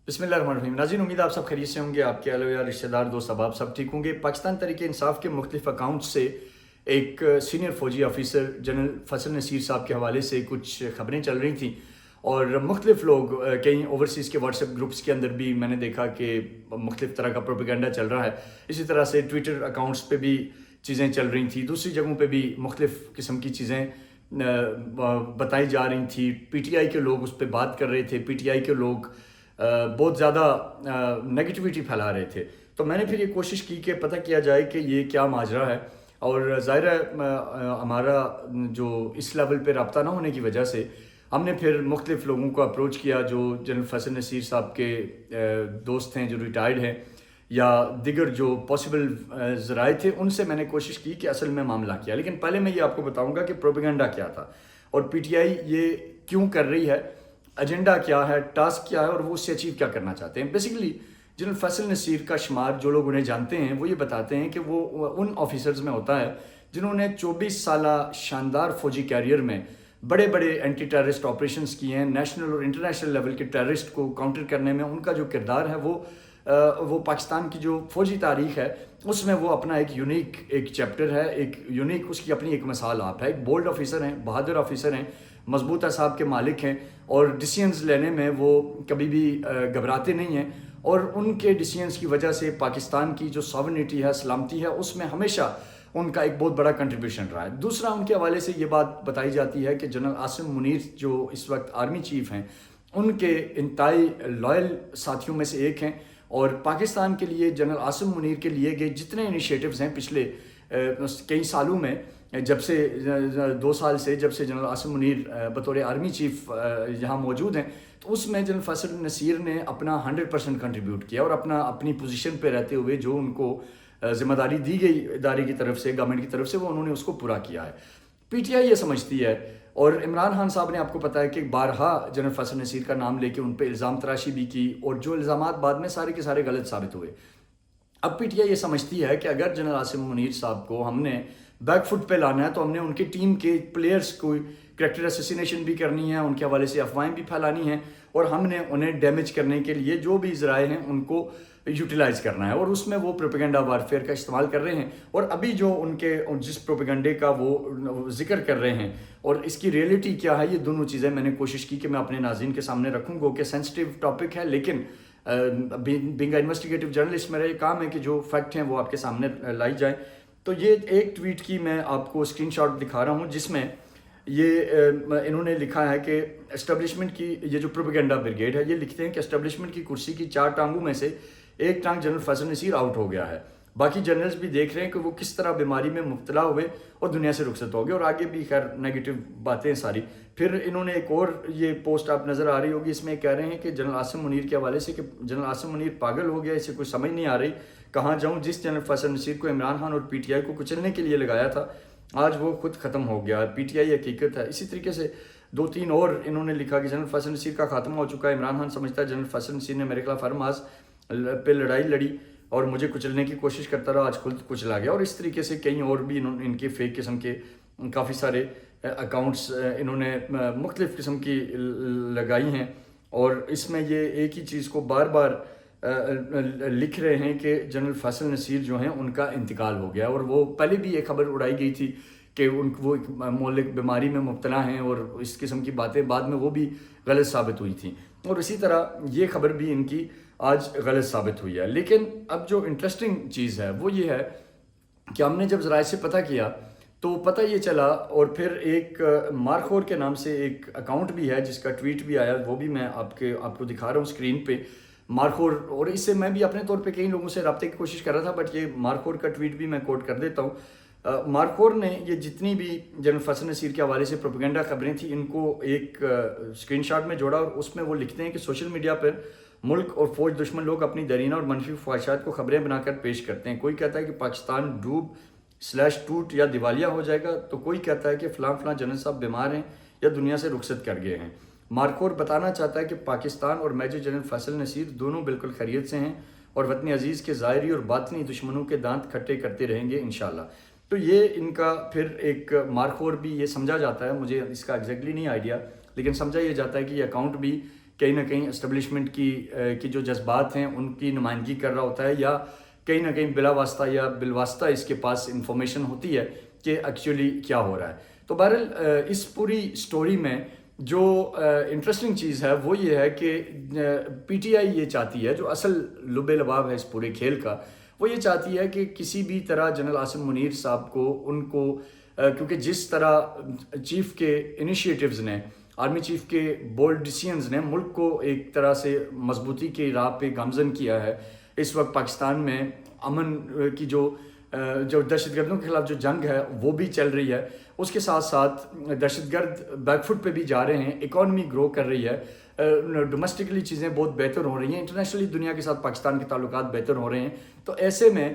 بسم اللہ الرحمن الرحیم ناظرین، امید آپ سب خیریت سے ہوں گے. آپ کے اہل و عیال، رشتہ دار، دوست احباب سب ٹھیک ہوں گے. پاکستان تحریک انصاف کے مختلف اکاؤنٹ سے ایک سینئر فوجی آفیسر جنرل فضل نصیر صاحب کے حوالے سے کچھ خبریں چل رہی تھیں اور مختلف لوگ کئی اوورسیز کے واٹس ایپ گروپس کے اندر بھی میں نے دیکھا کہ مختلف طرح کا پروپیگنڈا چل رہا ہے. اسی طرح سے ٹویٹر اکاؤنٹس پہ بھی چیزیں چل رہی تھیں، دوسری جگہوں پہ بھی مختلف قسم کی چیزیں بتائی جا رہی تھیں. پی ٹی آئی کے لوگ اس پہ بات کر رہے تھے، پی ٹی آئی کے لوگ بہت زیادہ نگیٹیوٹی پھیلا رہے تھے. تو میں نے پھر یہ کوشش کی کہ پتہ کیا جائے کہ یہ کیا ماجرا ہے. اور ظاہر ہے ہمارا جو اس لیول پہ رابطہ نہ ہونے کی وجہ سے ہم نے پھر مختلف لوگوں کو اپروچ کیا جو جنرل فضل نصیر صاحب کے دوست ہیں، جو ریٹائرڈ ہیں، یا دیگر جو پاسبل ذرائع تھے. ان سے میں نے کوشش کی کہ اصل میں معاملہ کیا. لیکن پہلے میں یہ آپ کو بتاؤں گا کہ پروپیگنڈا کیا تھا اور پی ٹی آئی یہ کیوں کر رہی ہے، ایجنڈا کیا ہے، ٹاسک کیا ہے، اور وہ اس سے اچیو کیا کرنا چاہتے ہیں. بیسیکلی جنرل فضل نصیر کا شمار جو لوگ انہیں جانتے ہیں وہ یہ بتاتے ہیں کہ وہ ان آفیسرز میں ہوتا ہے جنہوں نے 24 سالہ شاندار فوجی کیریئر میں بڑے بڑے اینٹی ٹیررسٹ آپریشنز کیے ہیں. نیشنل اور انٹرنیشنل لیول کے ٹیررسٹ کو کاؤنٹر کرنے میں ان کا جو کردار ہے وہ پاکستان کی جو فوجی تاریخ ہے اس میں وہ اپنا ایک یونیک ایک چیپٹر ہے، ایک یونیک اس کی اپنی ایک مثال آپ ہے. ایک بولڈ آفیسر ہیں، بہادر آفیسر ہیں، مضبوط اعصاب کے مالک ہیں، اور ڈیسیژنز لینے میں وہ کبھی بھی گھبراتے نہیں ہیں. اور ان کے ڈیسیژنز کی وجہ سے پاکستان کی جو ساورنٹی ہے، سلامتی ہے، اس میں ہمیشہ ان کا ایک بہت بڑا کنٹریبیوشن رہا ہے. دوسرا، ان کے حوالے سے یہ بات بتائی جاتی ہے کہ جنرل عاصم منیر جو اس وقت آرمی چیف ہیں، ان کے انتہائی لائل ساتھیوں میں سے ایک ہیں. اور پاکستان کے لیے جنرل عاصم منیر کے لیے گئے جتنے انیشیٹوز ہیں پچھلے کئی سالوں میں، جب سے 2 سال سے جب سے جنرل عاصم منیر بطور آرمی چیف یہاں موجود ہیں، تو اس میں جنرل فضل نصیر نے اپنا 100% کنٹریبیوٹ کیا اور اپنی پوزیشن پہ رہتے ہوئے جو ان کو ذمہ داری دی گئی ادارے کی طرف سے، گورنمنٹ کی طرف سے، وہ انہوں نے اس کو پورا کیا ہے. پی ٹی آئی یہ سمجھتی ہے، اور عمران خان صاحب نے آپ کو پتا ہے کہ بارہا جنرل فضل نصیر کا نام لے کے ان پہ الزام تراشی بھی کی، اور جو الزامات بعد میں سارے کے سارے غلط ثابت ہوئے. اب پی ٹی آئی یہ سمجھتی ہے کہ اگر جنرل عاصم منیر صاحب کو ہم نے بیک فٹ پہ لانا ہے تو ہم نے ان کی ٹیم کے پلیئرز کو کریکٹر اسیسینیشن بھی کرنی ہے، ان کے حوالے سے افواہیں بھی پھیلانی ہیں، اور ہم نے انہیں ڈیمیج کرنے کے لیے جو بھی ذرائع ہیں ان کو یوٹیلائز کرنا ہے. اور اس میں وہ پروپیگنڈا وارفیئر کا استعمال کر رہے ہیں. اور ابھی جو ان کے جس پروپیگنڈے کا وہ ذکر کر رہے ہیں اور اس کی ریئلٹی کیا ہے، یہ دونوں چیزیں میں نے کوشش کی کہ میں اپنے ناظرین کے سامنے رکھوں گا. کہ سینسٹیو ٹاپک ہے، لیکن بینگ انویسٹیگیٹو جرنلسٹ میرا یہ کام ہے کہ جو فیکٹ ہیں وہ آپ کے سامنے لائی جائیں. تو یہ ایک ٹویٹ کی میں آپ کو اسکرین شاٹ دکھا رہا ہوں جس میں یہ انہوں نے لکھا ہے کہ اسٹیبلشمنٹ کی یہ جو پروپیگنڈا بریگیڈ ہے، یہ لکھتے ہیں کہ اسٹیبلشمنٹ کی کرسی کی 4 ٹانگوں میں سے ایک ٹانگ جنرل فضل نصیر آؤٹ ہو گیا ہے. باقی جنرلز بھی دیکھ رہے ہیں کہ وہ کس طرح بیماری میں مبتلا ہوئے اور دنیا سے رخصت ہو گئے، اور آگے بھی خیر نیگیٹو باتیں ساری. پھر انہوں نے ایک اور یہ پوسٹ آپ نظر آ رہی ہوگی، اس میں کہہ رہے ہیں کہ جنرل عاصم منیر کے حوالے سے کہ جنرل عاصم منیر پاگل ہو گیا، اسے کوئی سمجھ نہیں آ رہی کہاں جاؤں. جس جنرل فضل نصیر کو عمران خان اور پی ٹی آئی کو کچلنے کے لیے لگایا تھا، آج وہ خود ختم ہو گیا. پی ٹی آئی حقیقت ہے. اسی طریقے سے 2-3 اور انہوں نے لکھا کہ جنرل فضل نصیر کا خاتمہ ہو چکا ہے. عمران خان سمجھتا ہے جنرل فضل نصیر نے میرے خلاف ہر ماس پہ لڑائی لڑی اور مجھے کچلنے کی کوشش کرتا رہا، آج خود کچلا گیا. اور اس طریقے سے کئی اور بھی ان کے فیک قسم کے کافی سارے اکاؤنٹس انہوں نے مختلف قسم کی لگائی ہیں. اور اس میں یہ ایک ہی چیز کو بار بار لکھ رہے ہیں کہ جنرل فضل نصیر جو ہیں ان کا انتقال ہو گیا. اور وہ پہلے بھی ایک خبر اڑائی گئی تھی کہ وہ ایک مہلک بیماری میں مبتلا ہیں، اور اس قسم کی باتیں بعد میں وہ بھی غلط ثابت ہوئی تھیں. اور اسی طرح یہ خبر بھی ان کی آج غلط ثابت ہوئی ہے. لیکن اب جو انٹرسٹنگ چیز ہے وہ یہ ہے کہ ہم نے جب ذرائع سے پتہ کیا تو پتہ یہ چلا، اور پھر ایک مارخور کے نام سے ایک اکاؤنٹ بھی ہے جس کا ٹویٹ بھی آیا، وہ بھی میں آپ کو دکھا رہا ہوں اسکرین پہ. مارخور، اور اس سے میں بھی اپنے طور پہ کئی لوگوں سے رابطے کی کوشش کر رہا تھا، بٹ یہ مارخور کا ٹویٹ بھی میں کوٹ کر دیتا ہوں. مارخور نے یہ جتنی بھی جنرل فضل نصیر کے حوالے سے پروپیگنڈا خبریں تھیں ان کو ایک اسکرین شاٹ میں جوڑا، اور اس میں وہ لکھتے ہیں کہ سوشل میڈیا پر ملک اور فوج دشمن لوگ اپنی درینہ اور منفی خواہشات کو خبریں بنا کر پیش کرتے ہیں. کوئی کہتا ہے کہ پاکستان ڈوب/ٹوٹ یا دیوالیہ ہو جائے گا، تو کوئی کہتا ہے کہ فلاں فلاں جنرل صاحب بیمار ہیں یا دنیا سے رخصت کر گئے ہیں. مارخور بتانا چاہتا ہے کہ پاکستان اور میجر جنرل فضل نصیر دونوں بالکل خیریت سے ہیں اور وطن عزیز کے ظاہری اور باطنی دشمنوں کے دانت کھٹے کرتے رہیں گے انشاءاللہ. تو یہ ان کا پھر ایک مارخور بھی یہ سمجھا جاتا ہے، مجھے اس کا ایگزیکٹلی نہیں آئیڈیا، لیکن سمجھا یہ جاتا ہے کہ یہ اکاؤنٹ بھی کہیں نہ کہیں اسٹیبلشمنٹ کی جو جذبات ہیں ان کی نمائندگی کر رہا ہوتا ہے، یا کہیں نہ کہیں بلا واسطہ یا بالواسطہ اس کے پاس انفارمیشن ہوتی ہے کہ ایکچولی کیا ہو رہا ہے. تو بہرحال اس پوری سٹوری میں جو انٹرسٹنگ چیز ہے وہ یہ ہے کہ پی ٹی آئی یہ چاہتی ہے، جو اصل لب لباب ہے اس پورے کھیل کا، وہ یہ چاہتی ہے کہ کسی بھی طرح جنرل عاصم منیر صاحب کو ان کو کیونکہ جس طرح چیف کے انیشیٹیوز نے، آرمی چیف کے بولڈ ڈیسیژنز نے ملک کو ایک طرح سے مضبوطی کی راہ پہ گامزن کیا ہے. اس وقت پاکستان میں امن کی جو دہشت گردوں کے خلاف جو جنگ ہے وہ بھی چل رہی ہے، اس کے ساتھ ساتھ دہشت گرد بیک فٹ پہ بھی جا رہے ہیں، اکانومی گرو کر رہی ہے، ڈومیسٹکلی چیزیں بہت بہتر ہو رہی ہیں، انٹرنیشنلی دنیا کے ساتھ پاکستان کے تعلقات بہتر ہو رہے ہیں. تو ایسے میں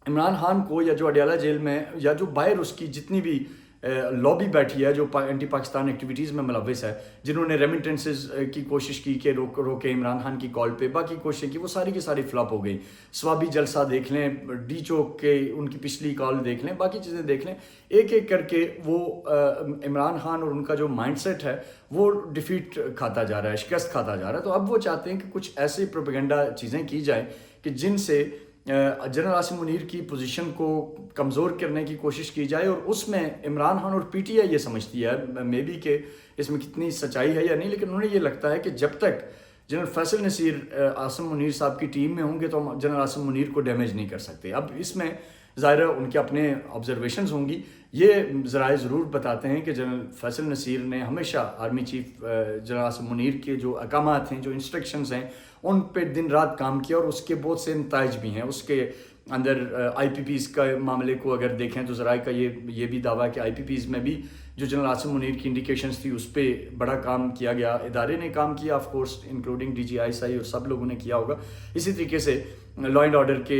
عمران خان کو، یا جو اڈیالہ جیل میں یا جو باہر اس کی جتنی بھی لابی بیٹھی ہے جو اینٹی پاکستان ایکٹیویٹیز میں ملوث ہے، جنہوں نے ریمیٹنسز کی کوشش کی کہ روکے عمران خان کی کال پہ، باقی کوششیں کی، وہ ساری کی ساری فلاپ ہو گئی. سوابی جلسہ دیکھ لیں، ڈی چوک کے ان کی پچھلی کال دیکھ لیں، باقی چیزیں دیکھ لیں، ایک ایک کر کے وہ عمران خان اور ان کا جو مائنڈ سیٹ ہے وہ ڈیفیٹ کھاتا جا رہا ہے، شکست کھاتا جا رہا ہے. تو اب وہ چاہتے ہیں کہ کچھ ایسے پروپیگنڈا چیزیں کی جائیں کہ جن سے جنرل عاصم منیر کی پوزیشن کو کمزور کرنے کی کوشش کی جائے. اور اس میں عمران خان اور پی ٹی آئی یہ سمجھتی ہے، مے بی کہ اس میں کتنی سچائی ہے یا نہیں، لیکن انہیں یہ لگتا ہے کہ جب تک جنرل فیصل نصیر عاصم منیر صاحب کی ٹیم میں ہوں گے تو جنرل عاصم منیر کو ڈیمیج نہیں کر سکتے. اب اس میں ظاہر ان کے اپنے آبزرویشنز ہوں گی. یہ ذرائع ضرور بتاتے ہیں کہ جنرل فیصل نصیر نے ہمیشہ army chief general Asim Munir کے جو احکامات ہیں، جو انسٹرکشنز ہیں، ان پہ دن رات کام کیا، اور اس کے بہت سے نتائج بھی ہیں. اس کے اندر آئی پی پیز کا معاملے کو اگر دیکھیں تو ذرائع کا یہ بھی دعویٰ ہے کہ آئی پی پیز میں بھی جو جنرل عاصم منیر کی انڈیکیشنز تھی اس پہ بڑا کام کیا گیا، ادارے نے کام کیا، of course including D G I S I اور سب لوگوں نے کیا ہوگا. اسی طریقے سے لا اینڈ آرڈر کے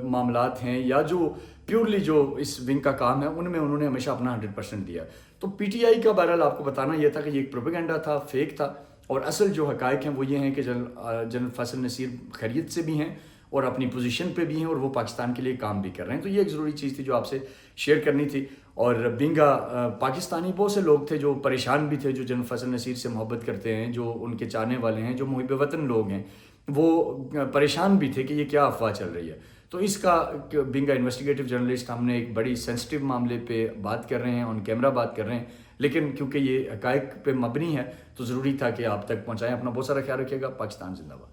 معاملات ہیں یا جو پیورلی جو اس ونگ کا کام ہے، ان میں انہوں نے ہمیشہ اپنا 100% دیا. تو پی ٹی آئی کا بہرحال آپ کو بتانا یہ تھا کہ یہ ایک پروپیگنڈا تھا، فیک تھا، اور اصل جو حقائق ہیں وہ یہ ہیں کہ جنرل فیصل نصیر خیریت سے بھی ہیں اور اپنی پوزیشن پہ بھی ہیں، اور وہ پاکستان کے لیے کام بھی کر رہے ہیں. تو یہ ایک ضروری چیز تھی جو آپ سے شیئر کرنی تھی. اور بینگا پاکستانی بہت سے لوگ تھے جو پریشان بھی تھے، جو جنرل فیصل نصیر سے محبت کرتے ہیں، جو ان کے چاہنے والے ہیں، جو محب وطن لوگ ہیں، وہ پریشان بھی تھے کہ یہ کیا افواہ چل رہی ہے. تو اس کا بینگا انویسٹیگیٹو جرنلسٹ ہم نے ایک بڑی سینسٹیو معاملے پہ بات کر رہے ہیں، آن کیمرہ بات کر رہے ہیں، لیکن کیونکہ یہ حقائق پہ مبنی ہے تو ضروری تھا کہ آپ تک پہنچائیں. اپنا بہت سارا خیال رکھیے گا. پاکستان زندہ باد.